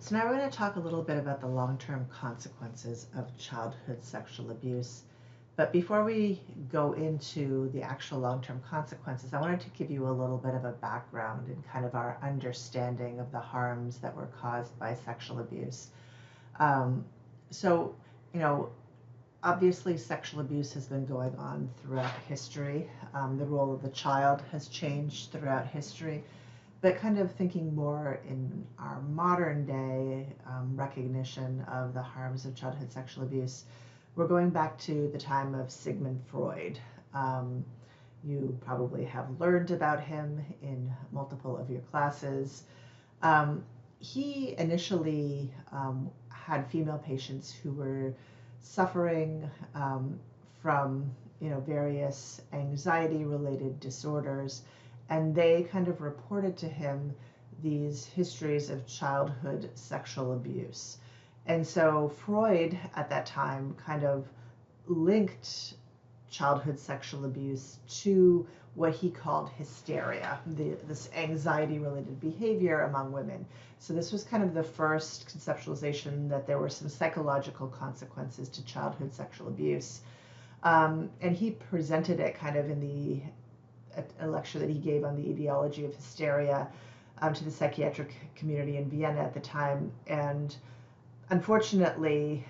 So now we're going to talk a little bit about the long-term consequences of childhood sexual abuse. But before we go into the actual long-term consequences, I wanted to give you a little bit of a background and kind of our understanding of the harms that were caused by sexual abuse. Um, so, you know, obviously sexual abuse has been going on throughout history. The role of the child has changed throughout history, but kind of thinking more in our modern day recognition of the harms of childhood sexual abuse, we're going back to the time of Sigmund Freud. Um, you probably have learned about him in multiple of your classes. Um, he initially had female patients who were suffering from various anxiety related disorders, and they kind of reported to him these histories of childhood sexual abuse. And so Freud at that time kind of linked childhood sexual abuse to what he called hysteria, this anxiety related behavior among women. So this was kind of the first conceptualization that there were some psychological consequences to childhood sexual abuse. And he presented it kind of in a lecture that he gave on the etiology of hysteria to the psychiatric community in Vienna at the time. And unfortunately,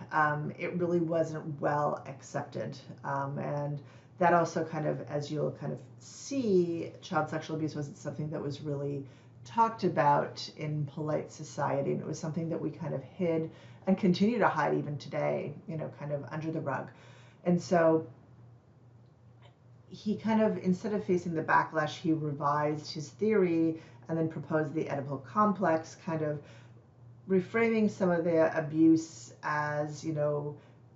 it really wasn't well accepted. And that also kind of, as you'll kind of see, child sexual abuse wasn't something that was really talked about in polite society. And it was something that we kind of hid and continue to hide even today, kind of under the rug. And so he kind of, instead of facing the backlash, he revised his theory and then proposed the Oedipal complex, kind of reframing some of the abuse as,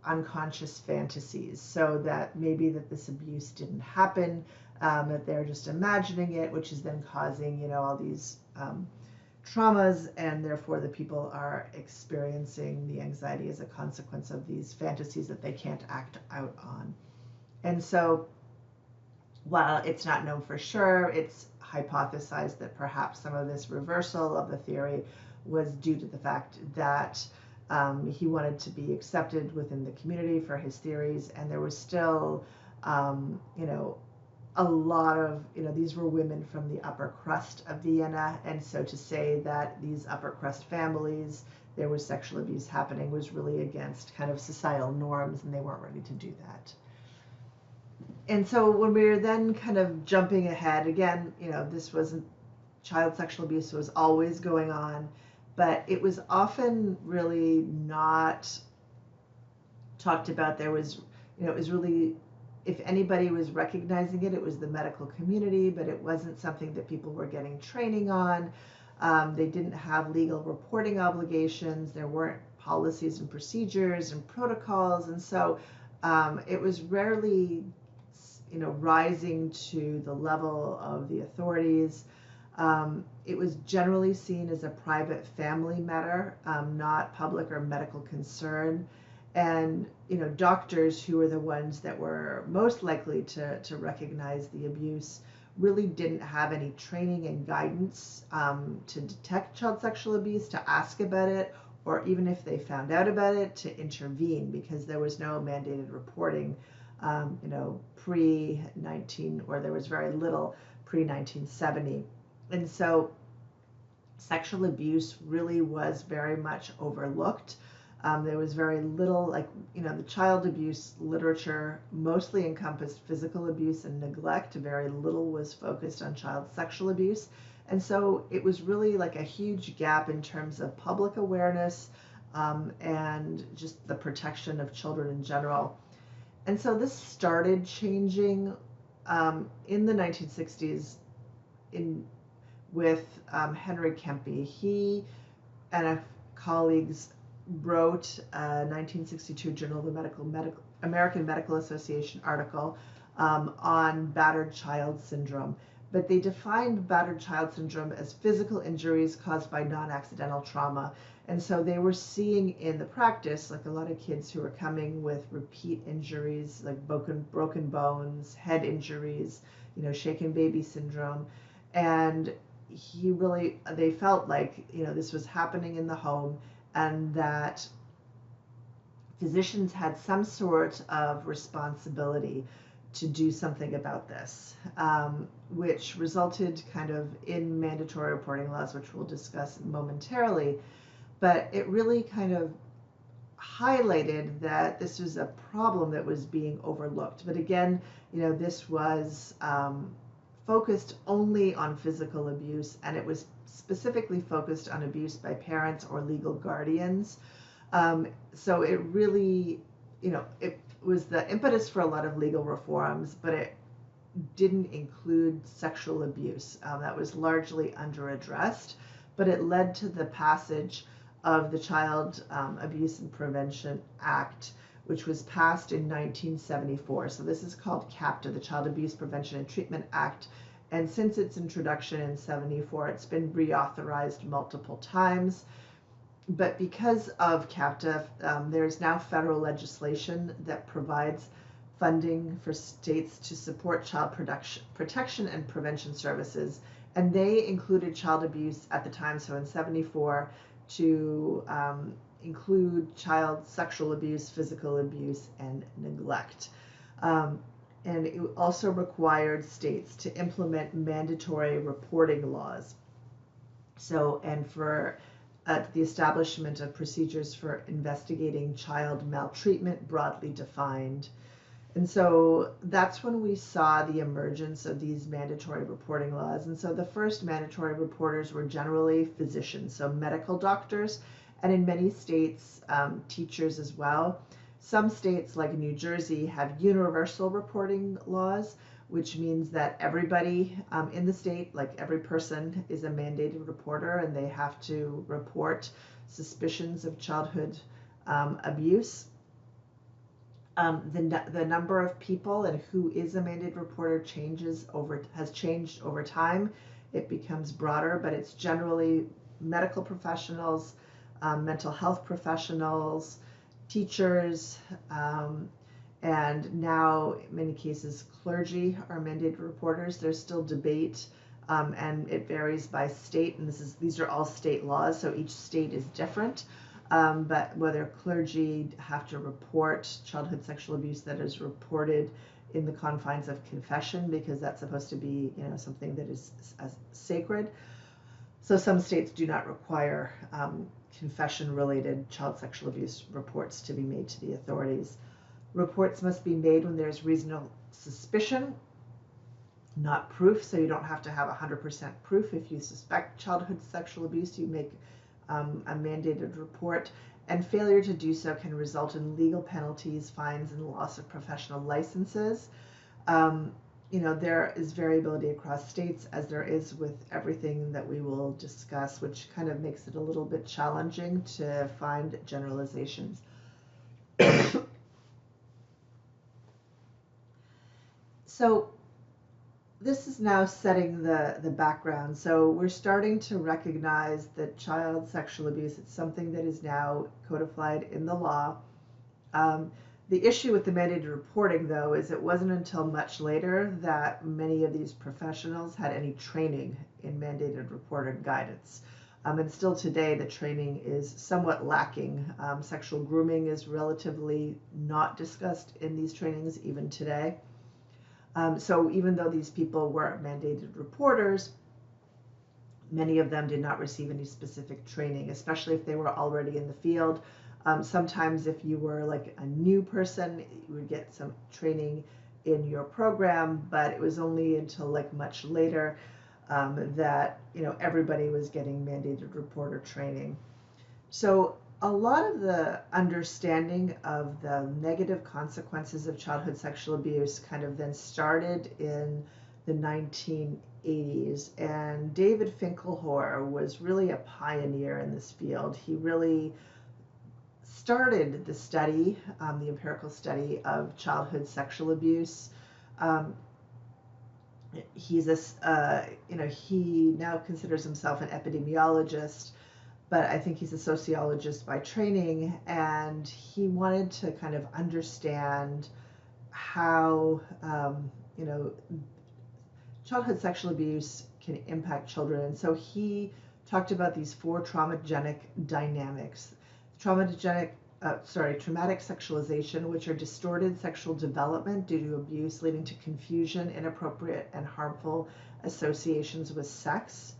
unconscious fantasies, so that maybe that this abuse didn't happen, that they're just imagining it, which is then causing, all these traumas, and therefore the people are experiencing the anxiety as a consequence of these fantasies that they can't act out on. And so while it's not known for sure, it's hypothesized that perhaps some of this reversal of the theory was due to the fact that he wanted to be accepted within the community for his theories, and there was still, a lot of, these were women from the upper crust of Vienna, and so to say that these upper crust families, there was sexual abuse happening, was really against kind of societal norms, and they weren't ready to do that. And so when we were then kind of jumping ahead, again, this wasn't, child sexual abuse was always going on, but it was often really not talked about. There was, it was really, if anybody was recognizing it, it was the medical community, but it wasn't something that people were getting training on. They didn't have legal reporting obligations. There weren't policies and procedures and protocols. And so it was rarely, rising to the level of the authorities. It was generally seen as a private family matter, not public or medical concern. And, doctors who were the ones that were most likely to recognize the abuse really didn't have any training and guidance to detect child sexual abuse, to ask about it, or even if they found out about it, to intervene, because there was no mandated reporting, pre-19, or there was very little pre-1970. And so sexual abuse really was very much overlooked. There was very little, the child abuse literature mostly encompassed physical abuse and neglect. Very little was focused on child sexual abuse. And so it was really like a huge gap in terms of public awareness and just the protection of children in general. And so this started changing in the 1960s with Henry Kempe. He and colleagues wrote a 1962 Journal of the American Medical Association article on battered child syndrome. But they defined battered child syndrome as physical injuries caused by non-accidental trauma. And so they were seeing in the practice, like a lot of kids who were coming with repeat injuries, like broken bones, head injuries, shaken baby syndrome. And they felt like, this was happening in the home, and that physicians had some sort of responsibility to do something about this, which resulted kind of in mandatory reporting laws, which we'll discuss momentarily. But it really kind of highlighted that this was a problem that was being overlooked. But again, this was focused only on physical abuse, and it was specifically focused on abuse by parents or legal guardians. So it really, it was the impetus for a lot of legal reforms, but it didn't include sexual abuse. That was largely underaddressed, but it led to the passage of the Child Abuse and Prevention Act, which was passed in 1974. So this is called CAPTA, the Child Abuse Prevention and Treatment Act. And since its introduction in 74, it's been reauthorized multiple times. But because of CAPTA, there's now federal legislation that provides funding for states to support child protection and prevention services. And they included child abuse at the time, so in 74, to include child sexual abuse, physical abuse, and neglect. And it also required states to implement mandatory reporting laws. So, and for the establishment of procedures for investigating child maltreatment, broadly defined. And so that's when we saw the emergence of these mandatory reporting laws. And so the first mandatory reporters were generally physicians, so medical doctors, and in many states, teachers as well. Some states, like New Jersey, have universal reporting laws, which means that everybody in the state, like every person, is a mandated reporter, and they have to report suspicions of childhood abuse. The number of people and who is a mandated reporter has changed over time. It becomes broader, but it's generally medical professionals, mental health professionals, teachers, and now in many cases clergy are mandated reporters. There's still debate, and it varies by state, and these are all state laws, so each state is different. But whether clergy have to report childhood sexual abuse that is reported in the confines of confession, because that's supposed to be, something that is sacred. So some states do not require confession-related child sexual abuse reports to be made to the authorities. Reports must be made when there's reasonable suspicion, not proof. So you don't have to have 100% proof. If you suspect childhood sexual abuse, you make a mandated report, and failure to do so can result in legal penalties, fines, and loss of professional licenses. There is variability across states, as there is with everything that we will discuss, which kind of makes it a little bit challenging to find generalizations. So this is now setting the background. So we're starting to recognize that child sexual abuse is something that is now codified in the law. The issue with the mandated reporting, though, is it wasn't until much later that many of these professionals had any training in mandated reporting guidance. And still today, the training is somewhat lacking. Sexual grooming is relatively not discussed in these trainings even today. So even though these people were mandated reporters, many of them did not receive any specific training, especially if they were already in the field. Sometimes if you were like a new person, you would get some training in your program, but it was only until like much later that everybody was getting mandated reporter training. So a lot of the understanding of the negative consequences of childhood sexual abuse kind of then started in the 1980s, and David Finkelhor was really a pioneer in this field. He really started the study, the empirical study of childhood sexual abuse. He's he now considers himself an epidemiologist, but I think he's a sociologist by training, and he wanted to kind of understand how, childhood sexual abuse can impact children. And so he talked about these 4 traumatogenic dynamics. Traumatic sexualization, which are distorted sexual development due to abuse, leading to confusion, inappropriate, and harmful associations with sex.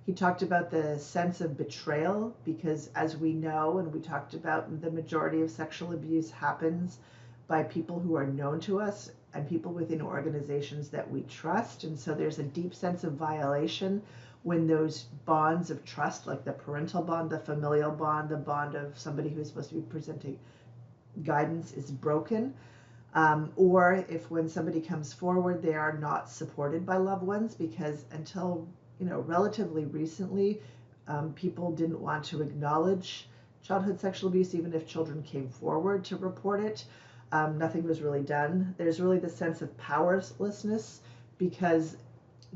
He talked about the sense of betrayal, because as we know, and we talked about, the majority of sexual abuse happens by people who are known to us and people within organizations that we trust. And so there's a deep sense of violation when those bonds of trust, like the parental bond, the familial bond, the bond of somebody who's supposed to be presenting guidance, is broken. Or if when somebody comes forward, they are not supported by loved ones, because until relatively recently, people didn't want to acknowledge childhood sexual abuse, even if children came forward to report it. Nothing was really done. There's really the sense of powerlessness, because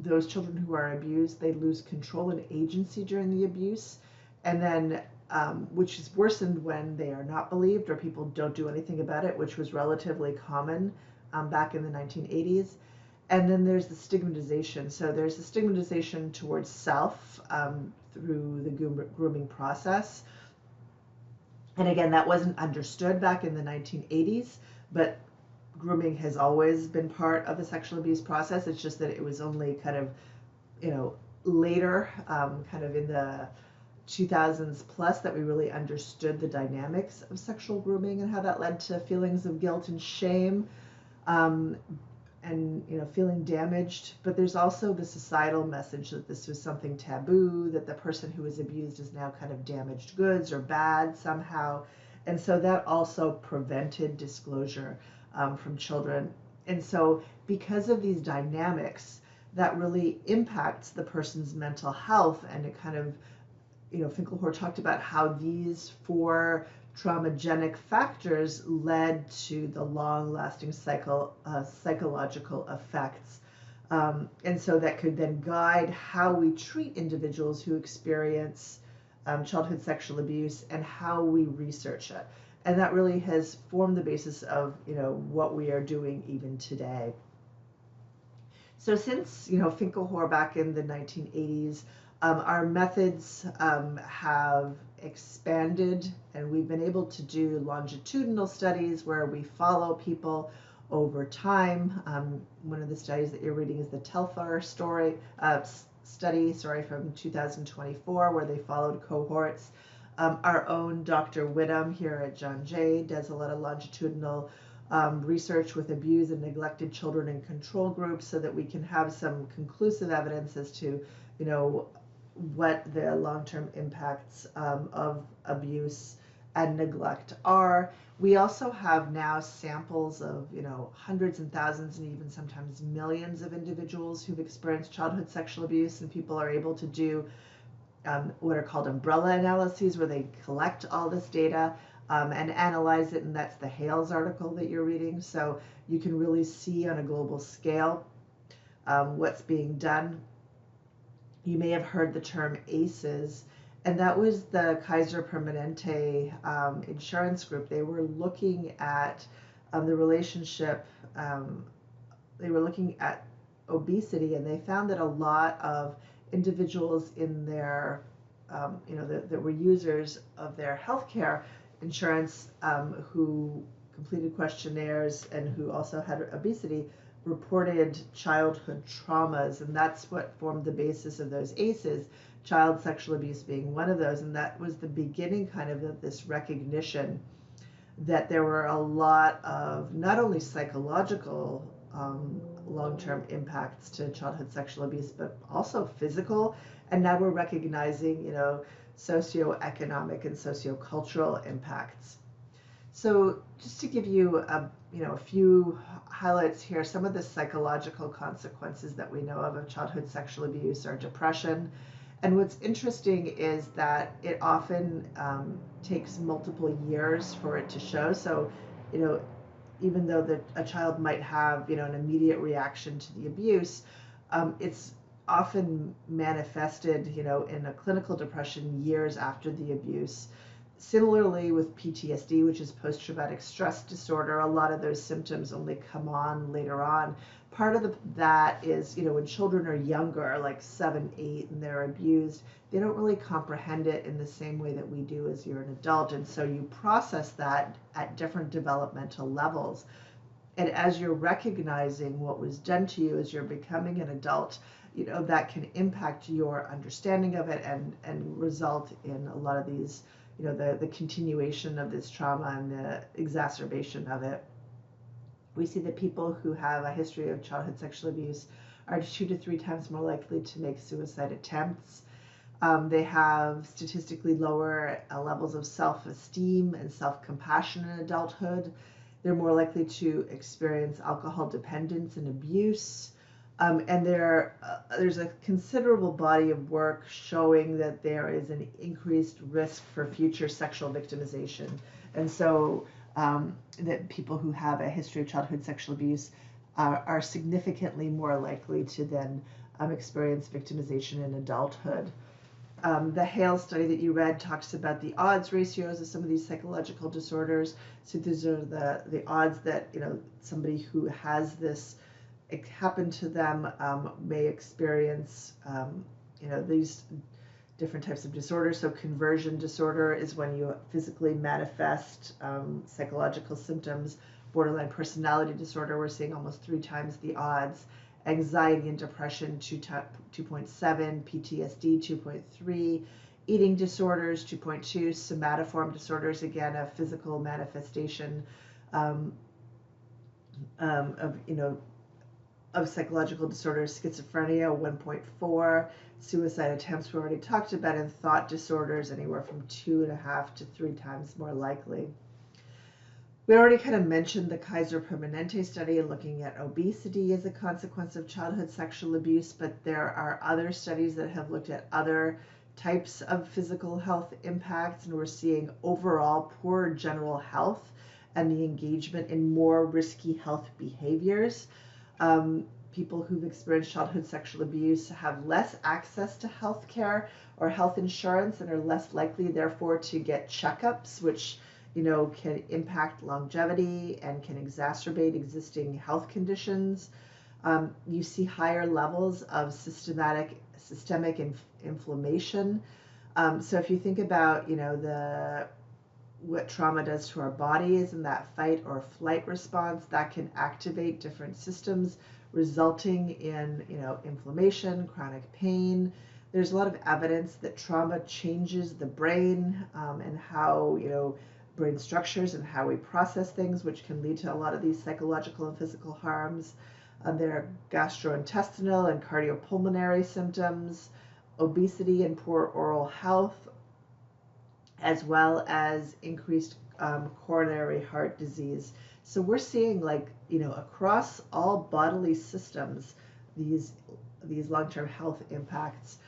those children who are abused, they lose control and agency during the abuse, and then which is worsened when they are not believed or people don't do anything about it, which was relatively common back in the 1980s. And then there's the stigmatization. So there's the stigmatization towards self through the grooming process. And again, that wasn't understood back in the 1980s, but grooming has always been part of the sexual abuse process. It's just that it was only kind of, later, kind of in the 2000s plus, that we really understood the dynamics of sexual grooming and how that led to feelings of guilt and shame, and feeling damaged. But there's also the societal message that this was something taboo, that the person who was abused is now kind of damaged goods or bad somehow. And so that also prevented disclosure from children. And so because of these dynamics, that really impacts the person's mental health. And it kind of, Finkelhor talked about how these 4 traumagenic factors led to the long-lasting psychological effects. And so that could then guide how we treat individuals who experience childhood sexual abuse and how we research it. And that really has formed the basis of, what we are doing even today. So since, Finkelhor back in the 1980s, our methods have expanded, and we've been able to do longitudinal studies where we follow people over time. One of the studies that you're reading is the Telfar study from 2024, where they followed cohorts. Our own Dr. Whittam here at John Jay does a lot of longitudinal research with abused and neglected children in control groups, so that we can have some conclusive evidence as to, what the long-term impacts of abuse and neglect are. We also have now samples of, hundreds and thousands and even sometimes millions of individuals who've experienced childhood sexual abuse, and people are able to do what are called umbrella analyses, where they collect all this data and analyze it, and that's the Hales article that you're reading. So you can really see on a global scale what's being done. You may have heard the term ACEs, and that was the Kaiser Permanente insurance group. They were looking at the relationship, they were looking at obesity, and they found that a lot of individuals in their, that were users of their healthcare insurance who completed questionnaires and who also had obesity reported childhood traumas, and that's what formed the basis of those ACEs, child sexual abuse being one of those. And that was the beginning kind of this recognition that there were a lot of not only psychological long-term impacts to childhood sexual abuse, but also physical. And now we're recognizing, socioeconomic and sociocultural impacts. So just to give you a few highlights here, some of the psychological consequences that we know of childhood sexual abuse are depression. And what's interesting is that it often takes multiple years for it to show. So, even though a child might have, an immediate reaction to the abuse, it's often manifested, in a clinical depression years after the abuse. Similarly with PTSD, which is post-traumatic stress disorder, a lot of those symptoms only come on later on. Part of that is, when children are younger, like 7, 8, and they're abused, they don't really comprehend it in the same way that we do as you're an adult. And so you process that at different developmental levels. And as you're recognizing what was done to you as you're becoming an adult, that can impact your understanding of it and result in a lot of these, the continuation of this trauma and the exacerbation of it. We see that people who have a history of childhood sexual abuse are 2 to 3 times more likely to make suicide attempts. They have statistically lower levels of self-esteem and self-compassion in adulthood. They're more likely to experience alcohol dependence and abuse. And there's a considerable body of work showing that there is an increased risk for future sexual victimization. And so that people who have a history of childhood sexual abuse are significantly more likely to then experience victimization in adulthood. The Hale study that you read talks about the odds ratios of some of these psychological disorders. So these are the odds that somebody who has this happen to them may experience these different types of disorders. So conversion disorder is when you physically manifest psychological symptoms. Borderline personality disorder, we're seeing almost 3 times the odds. Anxiety and depression, 2.7, PTSD, 2.3, eating disorders, 2.2, somatoform disorders, again, a physical manifestation of psychological disorders, schizophrenia, 1.4, suicide attempts we already talked about, and thought disorders, anywhere from 2.5 to 3 times more likely. We already kind of mentioned the Kaiser Permanente study looking at obesity as a consequence of childhood sexual abuse, but there are other studies that have looked at other types of physical health impacts, and we're seeing overall poor general health and the engagement in more risky health behaviors. People who've experienced childhood sexual abuse have less access to health care or health insurance and are less likely, therefore, to get checkups, which can impact longevity and can exacerbate existing health conditions. You see higher levels of systemic inflammation. So if you think about, what trauma does to our bodies and that fight or flight response, that can activate different systems, resulting in, inflammation, chronic pain. There's a lot of evidence that trauma changes the brain and how, brain structures and how we process things, which can lead to a lot of these psychological and physical harms. There are gastrointestinal and cardiopulmonary symptoms, obesity and poor oral health, as well as increased coronary heart disease. So we're seeing, across all bodily systems, these long-term health impacts.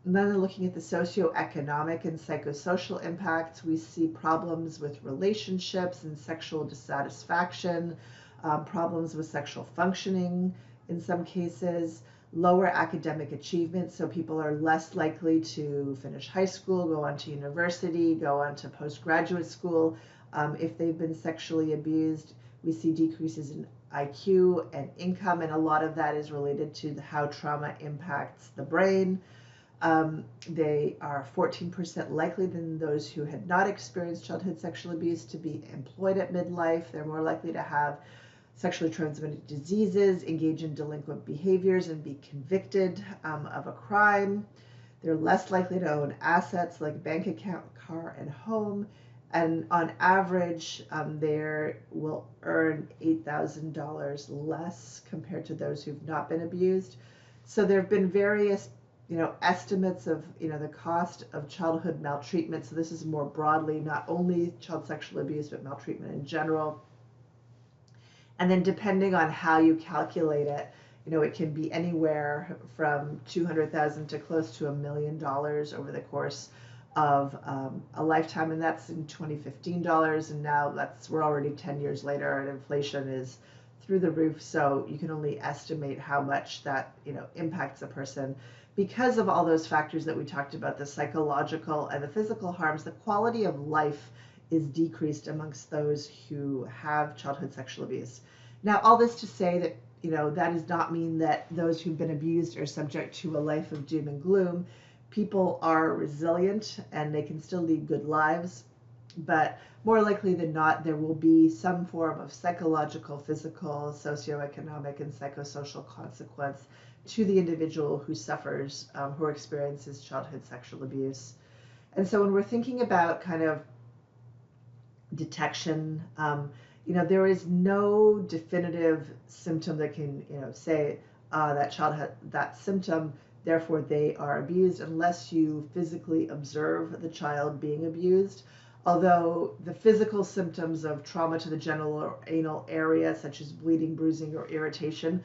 And then looking at the socioeconomic and psychosocial impacts, we see problems with relationships and sexual dissatisfaction, problems with sexual functioning in some cases, lower academic achievement, so people are less likely to finish high school, go on to university, go on to postgraduate school. If they've been sexually abused, we see decreases in IQ and income, and a lot of that is related to how trauma impacts the brain. They are 14% likely than those who had not experienced childhood sexual abuse to be employed at midlife. They're more likely to have sexually transmitted diseases, engage in delinquent behaviors, and be convicted of a crime. They're less likely to own assets like bank account, car, and home. And on average, they will earn $8,000 less compared to those who've not been abused. So there have been various estimates of, the cost of childhood maltreatment. So this is more broadly, not only child sexual abuse, but maltreatment in general. And then depending on how you calculate it, it can be anywhere from $200,000 to close to $1 million over the course of a lifetime. And that's in 2015 dollars. And now we're already 10 years later, and inflation is through the roof. So you can only estimate how much that, impacts a person. Because of all those factors that we talked about, the psychological and the physical harms, the quality of life is decreased amongst those who have childhood sexual abuse. Now, all this to say that, that does not mean that those who've been abused are subject to a life of doom and gloom. People are resilient and they can still lead good lives, but more likely than not, there will be some form of psychological, physical, socioeconomic, and psychosocial consequence to the individual who suffers, who experiences childhood sexual abuse. And so when we're thinking about kind of detection, there is no definitive symptom that can, say that child had that symptom, therefore they are abused, unless you physically observe the child being abused. Although the physical symptoms of trauma to the genital or anal area, such as bleeding, bruising, or irritation,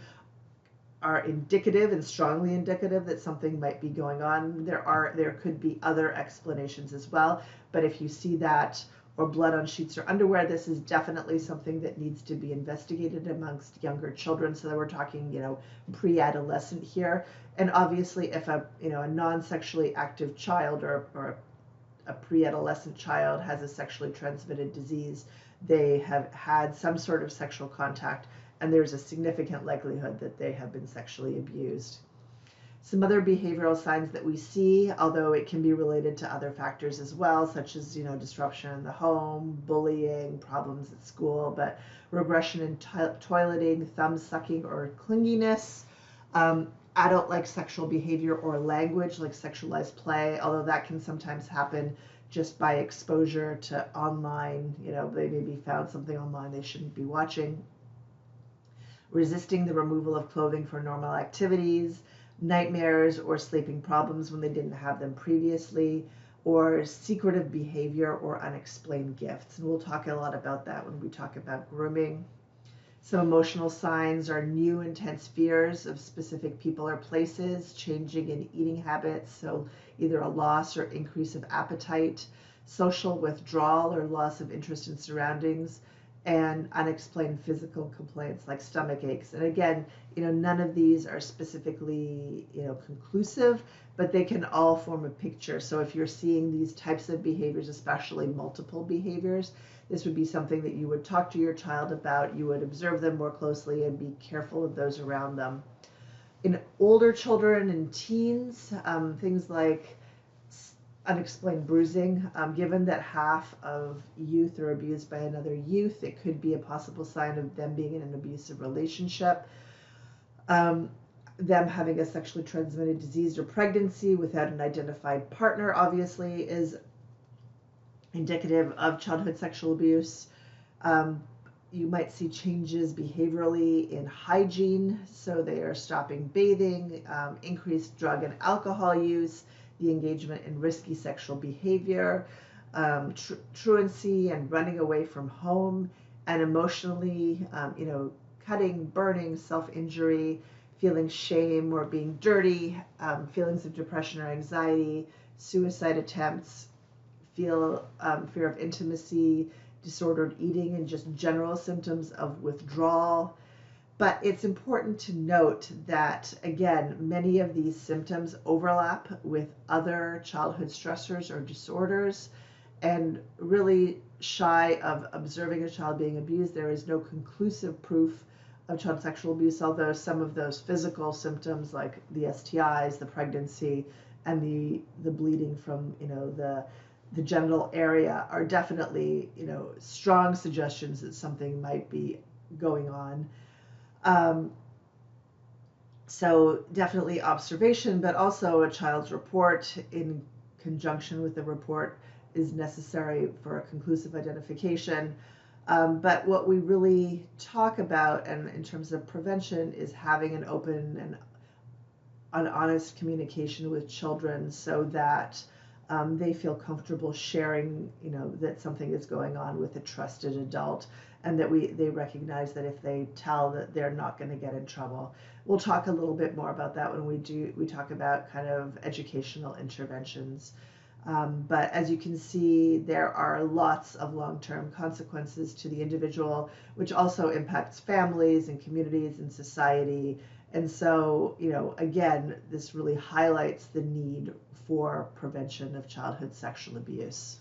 are indicative and strongly indicative that something might be going on. There could be other explanations as well, but if you see that or blood on sheets or underwear, this is definitely something that needs to be investigated amongst younger children. So that we're talking, pre-adolescent here. And obviously, if a non-sexually active child or a pre-adolescent child has a sexually transmitted disease, they have had some sort of sexual contact, and there's a significant likelihood that they have been sexually abused. Some other behavioral signs that we see, although it can be related to other factors as well, such as disruption in the home, bullying, problems at school, but regression in toileting, thumb sucking or clinginess, adult-like sexual behavior or language like sexualized play, although that can sometimes happen just by exposure to online, they maybe found something online they shouldn't be watching. Resisting the removal of clothing for normal activities, nightmares or sleeping problems when they didn't have them previously, or secretive behavior or unexplained gifts. And we'll talk a lot about that when we talk about grooming. Some emotional signs are new intense fears of specific people or places, changing in eating habits, so either a loss or increase of appetite, social withdrawal or loss of interest in surroundings, and unexplained physical complaints like stomach aches. And again, none of these are specifically, conclusive, but they can all form a picture. So if you're seeing these types of behaviors, especially multiple behaviors, this would be something that you would talk to your child about. You would observe them more closely and be careful of those around them. In older children and teens, things like unexplained bruising, given that half of youth are abused by another youth, it could be a possible sign of them being in an abusive relationship. Them having a sexually transmitted disease or pregnancy without an identified partner obviously is indicative of childhood sexual abuse. You might see changes behaviorally in hygiene, so they are stopping bathing, increased drug and alcohol use, the engagement in risky sexual behavior, truancy and running away from home, and emotionally, cutting, burning, self-injury, feeling shame or being dirty, feelings of depression or anxiety, suicide attempts, fear of intimacy, disordered eating, and just general symptoms of withdrawal. But it's important to note that, again, many of these symptoms overlap with other childhood stressors or disorders, and really shy of observing a child being abused, there is no conclusive proof of child sexual abuse, although some of those physical symptoms like the STIs, the pregnancy, and the bleeding from, the genital area are definitely, strong suggestions that something might be going on. So definitely observation, but also a child's report in conjunction with the report is necessary for a conclusive identification. But what we really talk about, and in terms of prevention, is having an open and an honest communication with children so that they feel comfortable sharing, that something is going on with a trusted adult, and that they recognize that if they tell, that they're not going to get in trouble. We'll talk a little bit more about that when we talk about kind of educational interventions. But as you can see, there are lots of long-term consequences to the individual, which also impacts families and communities and society. And so, again, this really highlights the need for prevention of childhood sexual abuse.